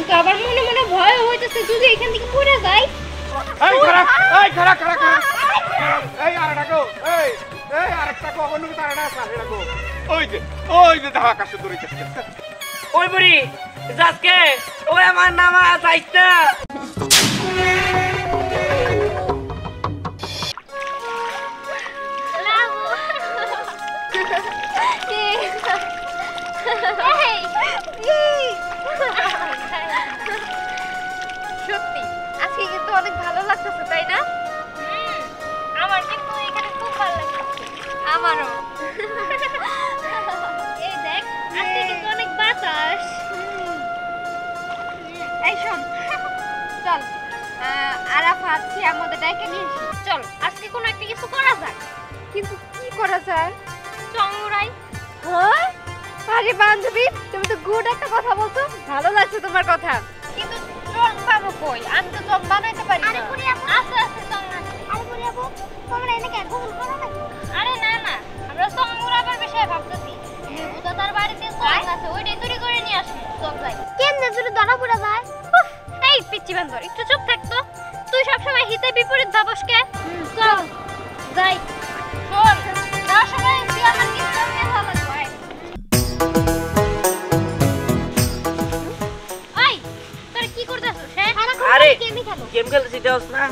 কিন্তু আবার মনে মনে ভয় হইতেছে যদি এখান থেকে পড়ে যাই। এই খাড়া এই আরেকটা কো এই আরেকটা কো অন্য কি তারা আছে এটা কো ওই যে দেখা কাছে দড়িতেছে ওই বুড়ি যাসকে ওই আমার নামা যাইতা সত্যি আজকে কিন্তু অনেক ভালো লাগতেছে তাই না? আমার কিন্তু এখানে খুব ভালো লাগতেছে। আমারও। এই দেখ আজকে কিন্তু অনেক বাতাস। এই শোন চল আরাফাত আমাদের ডাইকে নিয়ে এসি। চল আজকে কোনো একটা কিছু করা যাক। কিন্তু কি করা যায়? চংরাই। হ্যাঁ আরে বান্ধবী তুমি তো গুড একটা কথা বলছো, ভালো লাগছে তোমার কথা। কিন্তু চং পাবো কই? আমি তো চং বানাইতে পারি না। আরে পুরি আপু আছে চং আছে। আরে পুরি আপু তোমরা এনে কেন গোল করো না? আরে না না আমরা চং মুরাবার বিষয়ে ভাবতেছি। লেবুদা তার বাড়িতে চং আছে ওইটাই চুরি করে নিয়ে আসি। চল যাই। কেমনে চুরি ধরা পড়া যায়? এই পিচ্চি বান্দর একটু চুপ থাক তো। তুই সব সময় হিতে বিপরীত ভাবস কে? চল যাই। শোন যাওয়ার সময় তুই আমার কিছু নিয়ে ভালো লাগবে। এই তোর কি করতেছস? আরে গেমই খেলো। গেম খেলছিস দেওস না?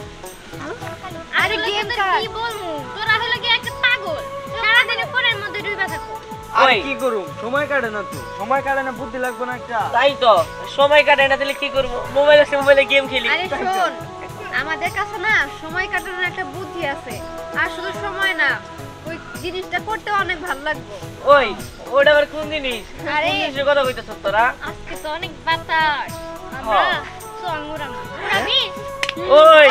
আরে গেম কি বলমু? তোরা হলো কি একটা পাগল। সারা দিন ফোনের মধ্যে ডুইবা থাকো। আর কি করুম সময় কাটে না তো, সময় কাটে না বুদ্ধি লাগবে না একটা? তাই তো সময় কাটে না দিলে কি করব? মোবাইল আছে মোবাইলে গেম খেলি। আরে শোন আমাদের কাছে না সময় কাটানোর একটা বুদ্ধি আছে। আর শুধু সময় না ওই জিনিসটা করতে অনেক ভালো লাগবে। ওই ওটা আবার কোন জিনিস? আরে কোন জিনিসের কথা কইতাছ তোরা? আজকে তো অনেক বাতাস। আমরা চংরাম উড়াবি? ওই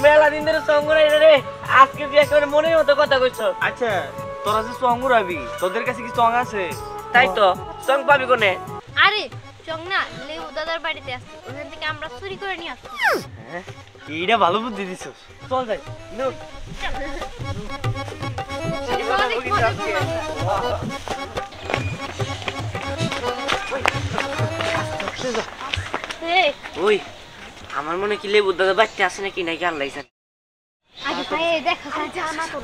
মেলা দিন ধরে সংগ্রাই রে, আজকে তুই একেবারে মনের মতো কথা কইছ। আচ্ছা তোরা যে চং উড়াবি তোদের কাছে কি চং আছে? তাই তো চং পাবি কোনে? আরে চং না লেবু দাদার বাড়িতে আছে, ওখান থেকে আমরা চুরি করে নিয়ে আসছি। হ্যাঁ এইটা ভালো বুদ্ধি দিছস, চল যাই। অনেক মজা করলাম। ওই আমার মনে কি লেবু দাদা বাচ্চা আছে নাকি নাকি আল্লাহ জানে। আগে ভাই দেখো জানা তো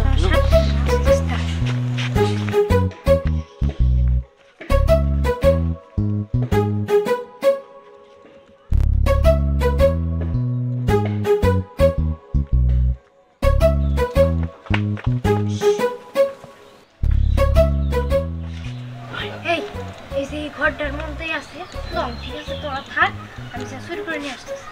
ঘরটার মধ্যেই আছে চং। ঠিক আছে তোরা থাক, আমি যা চুরি করে নিয়ে আসতেছি।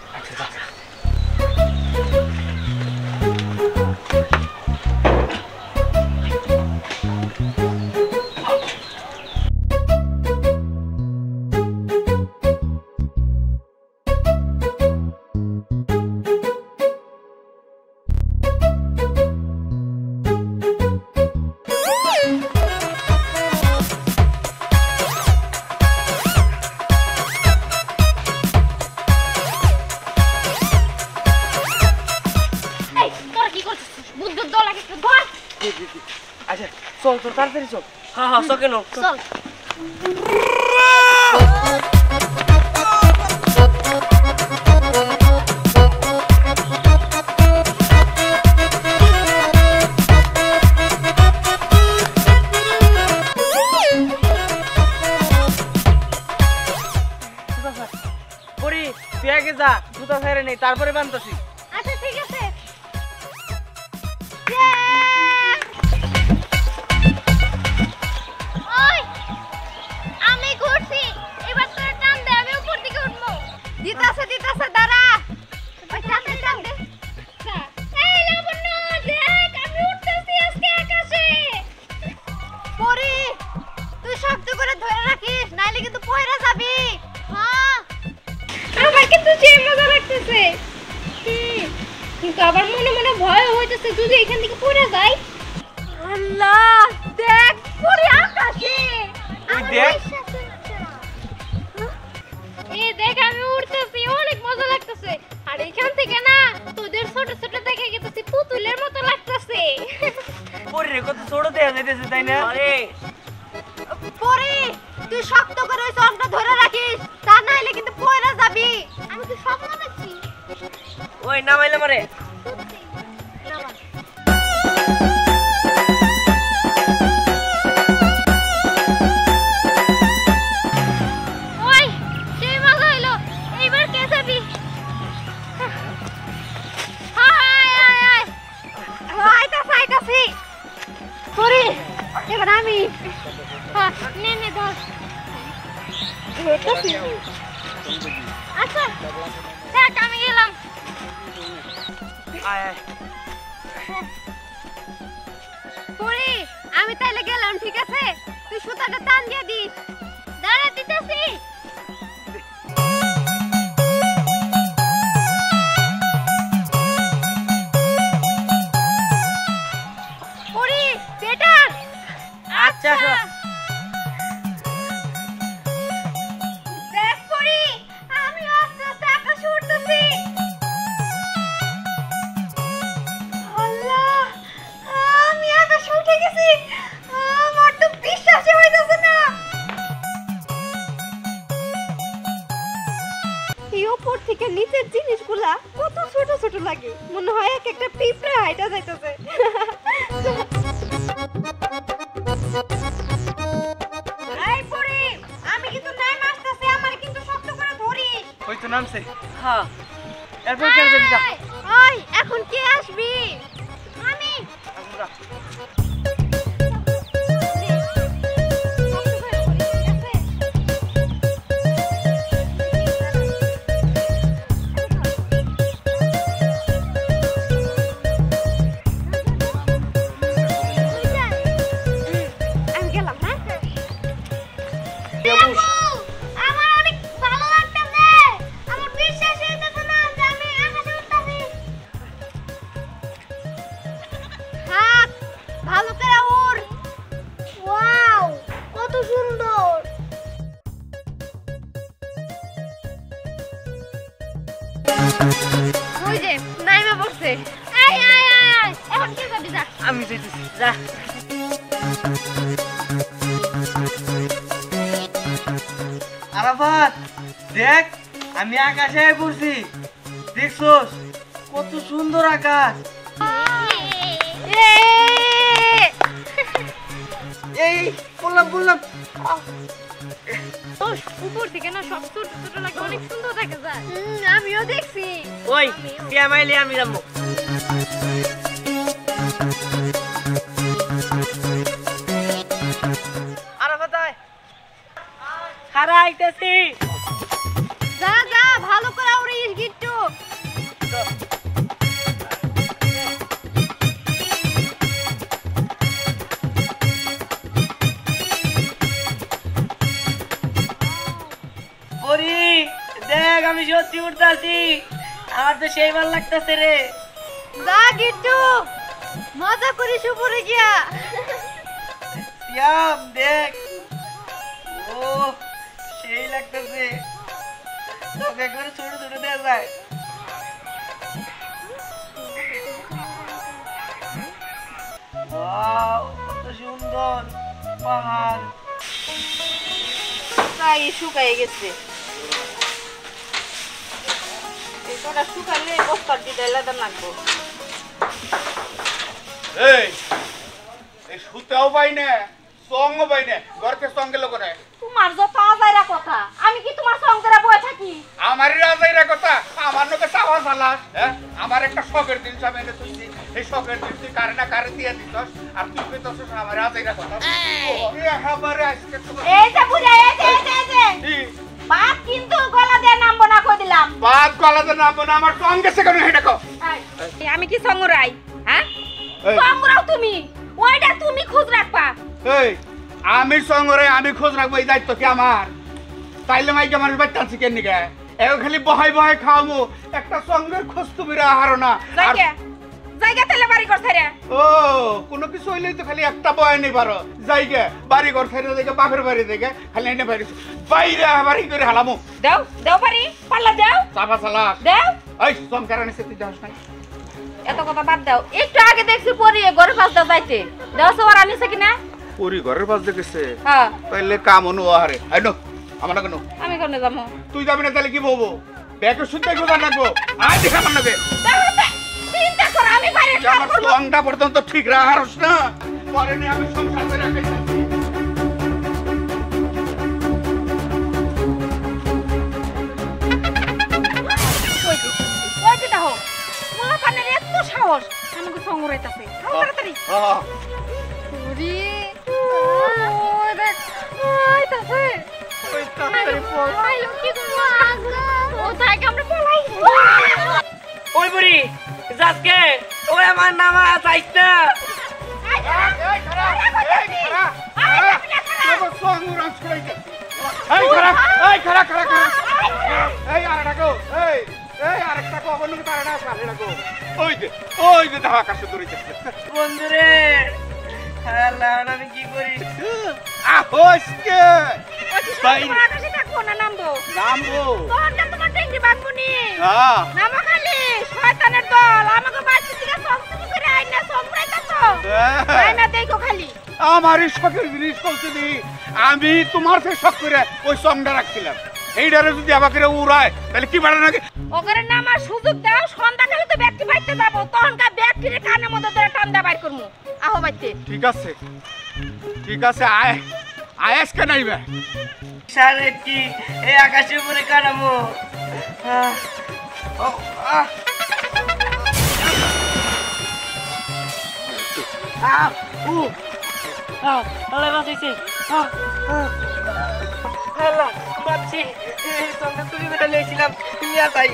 আচ্ছা চল চল তাড়াতাড়ি চল। হ্যাঁ হ্যাঁ কেন চল। পরি তুই আগে যা, জুতা ফেরে নেই তারপরে বানতাছি। আচ্ছা ঠিক আছে। ওই আমি ঘুরছি, এবার তোরা টান দে, আমি উপর দিকে উঠবো। দিতাছে দাঁড়া। ওই টান দে। এই লাবণ্য দেখ আমি উঠতেছি আজকে আকাশে। পরি তুই শক্ত করে ধরে রাখিস, নাইলে কিন্তু পয়রা যাবি। হ্যাঁ আমার কিন্তু যে মজা লাগতেছে। কিন্তু আবার মনে মনে ভয় হইতেছে যদি এখান থেকে পড়ে যাই। আল্লাহ দেখ পড়ে আকাশে। তুই দেখ এই দেখ আমি উড়তেছি, অনেক মজা লাগতেছে। আর এখান থেকে না তোদের ছোট ছোট দেখে গেতেছি পুতুলের মতো লাগতেছে। পরি রে কত ছোট দেয়া যাইতেছে তাই না? আরে পরে তুই শক্ত করে ওই চংটা ধরে রাখিস, তা নাইলে কিন্তু পয়রা যাবি। পরি আমি তো স্বপ্ন দেখছি। ওই নামাইলে মারে সত্যি নামা। ওই সেই মজা হইলো, এইবার কে যাবি? আইতাছি পরি, এবার আমি নে নে ধর। আচ্ছা দেখ আমি গেলাম। আয় আয় পরি আমি তাইলে গেলাম, ঠিক আছে? তুই সুতাটা টান দিয়ে দিস। দাঁড়া দিতেছি। পরি বেটার। আচ্ছা দেখ পরি আমি আস্তে আস্তে আকাশে উঠতেছি। আল্লাহ আমি আকাশে উঠে গেছি, আমার তো বিশ্বাসই হইতেছে না। এই উপর থেকে নিচের জিনিসগুলা কত ছোট ছোট লাগে, মনে হয় এক একটা পিঁপড়া হাইটা যাইতেছে। এই পরি আমি কিন্তু নাইমা আসতেছি, আমার কিন্তু শক্ত করে ধরিস। ওই তো নামছে। হ্যাঁ এরপর কেন যাবি যা। ওই এখন কে আসবি? আমি। আমরা আমি গেলাম। হ্যাঁ দেবুস আমার অনেক ভালো লাগতেছে, আমার বিশ্বাস হইতেছে না যে আমি আকাশে উঠতেছি। হ্যাঁ ভালো করে উড়। ওয়াও কত সুন্দর। ওই যে নাইমা পড়ছে। এই আয় আয় আয়, এখন কি যাবি? যা। আমি যাইতেছি যা। আরাফাত দেখ আমি আকাশে পড়ছি, দেখছোস কত সুন্দর আকাশ। এই বললাম উপর থেকে না সব ছোট ছোট লাগে, অনেক সুন্দর দেখা যায়। আমিও দেখছি। ওই মাইলে আমি যাবো। আরাফাত আয়। খারা আইতেছি। যা যা ভালো করে উড়িস গিট্টু। ওরে দেখ আমি সত্যি উঠতাছি, আমার তো সেই ভালো লাগতেছে রে। যা গিট্টু মজা করিস উপরে গিয়া। সিয়াম দেখ, ও সেই লাগতেছে, তোকে একবারে ছোট ছোট দেওয়া যায়। ওয়াও কত সুন্দর পাহাড়। প্রায় শুকায় গেছে, এটা শুকালে বস্তার দিতে লেদা লাগবো। এই এই সুতাও পাই না, সঙ্গ পাই না, ঘরকে সঙ্গে লোক নাই। তোমার যত আজাইরা কথা, আমি কি তোমার সঙ্গে বয়ে থাকি? আমারই রাজাইরা কথা, আমার লোকে চাওয়া চালাস। হ্যাঁ আমার একটা শখের জিনিস আমি এনে তুই, এই শখের জিনিস তুই কারে না কারে দিয়ে দিছস, আর তুই পেতেছস আমার রাজাইরা কথা। একেবারে আজকে এই যে বুঝা, এই যে বাপ কিন্তু গলা দিয়ে নামবো না কই দিলাম। বাদ গলাতে নামবো না, আমার সঙ্গে সেখানে হেঁটে কো। আমি কি সঙ্গরাই? হ্যাঁ সঙ্গরাও তুমি, ওইটা তুমি খোঁজ রাখবা। এই আমি সঙ্গরে আমি খোঁজ রাখবো, এই দায়িত্ব কি আমার? তাইলে মাইকে আমার বাচ্চা আছে কেন নিকে? এও খালি বহাই বহাই খাওয়াবো, একটা সঙ্গের খোঁজ তুমি হারো না। জায়গা তেলে বাড়ি ঘর ছেড়ে। ও কোনো কিছু হইলেই তো খালি একটা বয় নেই পারো, জায়গা বাড়ি ঘর ছেড়ে দেখে বাপের বাড়ি দেখে খালি এনে বাড়ি বাইরে বাড়ি করে হালামো। দাও দাও বাড়ি পাল্লা দাও, চাপা চালা দাও। এই সংকার আনিছে তুই যাস নাই? এত কথা বাদ দাও, একটু আগে দেখছি পরি ঘরে পাশ দাও যাইতে, দাও সবার আনিছে কিনা? পুরি ঘরের পাশ দেখেছে, হ্যাঁ তাইলে কাম অনু আরে আইনো আমার না কেন আমি কোনে যাবো তুই যাবি না তাহলে কি বলবো ব্যাগে শুনতে কোথায় রাখবো আয় দেখা আমার নাকি চিন্তা কর আমি বাইরে আমার সঙ্গটা পর্যন্ত ঠিক রাখারস না পরে নিয়ে আমি সংসার করে রাখি ওই যে দেখো মোলা পানের এত সাহস আমাকে সঙ্গ রাইতাছে তাড়াতাড়ি ওরে ওই দেখ আইতাছে ওই তাড়াতাড়ি পড় আইলো কি করবো আগা ও থাকে আমরা পলাই ওই বুড়ি যাসকে ওই আমার নামা চাইছ না এই খারা এই আরেকটা এই আরেকটা কো অন্য তারা না সালে রাখো ওই যে ধাওয়া কাছে দূরে যাচ্ছে বন্ধুরে আল্লাহ আমি কি করি আহোসকে ভাই আকাশে থাকবো না নামবো নামবো তোর কাছে তোমার টেঙ্গি বাঁধবনি হ্যাঁ নামো খালি শয়তানের দল আমাকে বাঁচতে দিকে সংস্কৃতি করে আইনা সম্প্রাইতাছ আইনা দেখো খালি আমারই শখের জিনিস করতে দি আমি তোমার সে শখ করে ওই সঙ্গটা রাখছিলাম এইটারে যদি আমাকে উড়ায় তাহলে কি বাড়া নাকি ওগরে নামার সুযোগ দাও সন্ধ্যাকালে তো ব্যক্তি বাইতে যাবো তখনকার ব্যক্তির কানের মধ্যে ধরে টান্দা বাইর করমু আহো বাইতে ঠিক আছে আয় আজকে নাইবে সারে কি এই আকাশের উপরে কানামো আল্লাহ বাঁচাইছে আল্লাহ বাঁচছি সঙ্গে তুমি বেটা নিয়েছিলাম তুমি আর তাই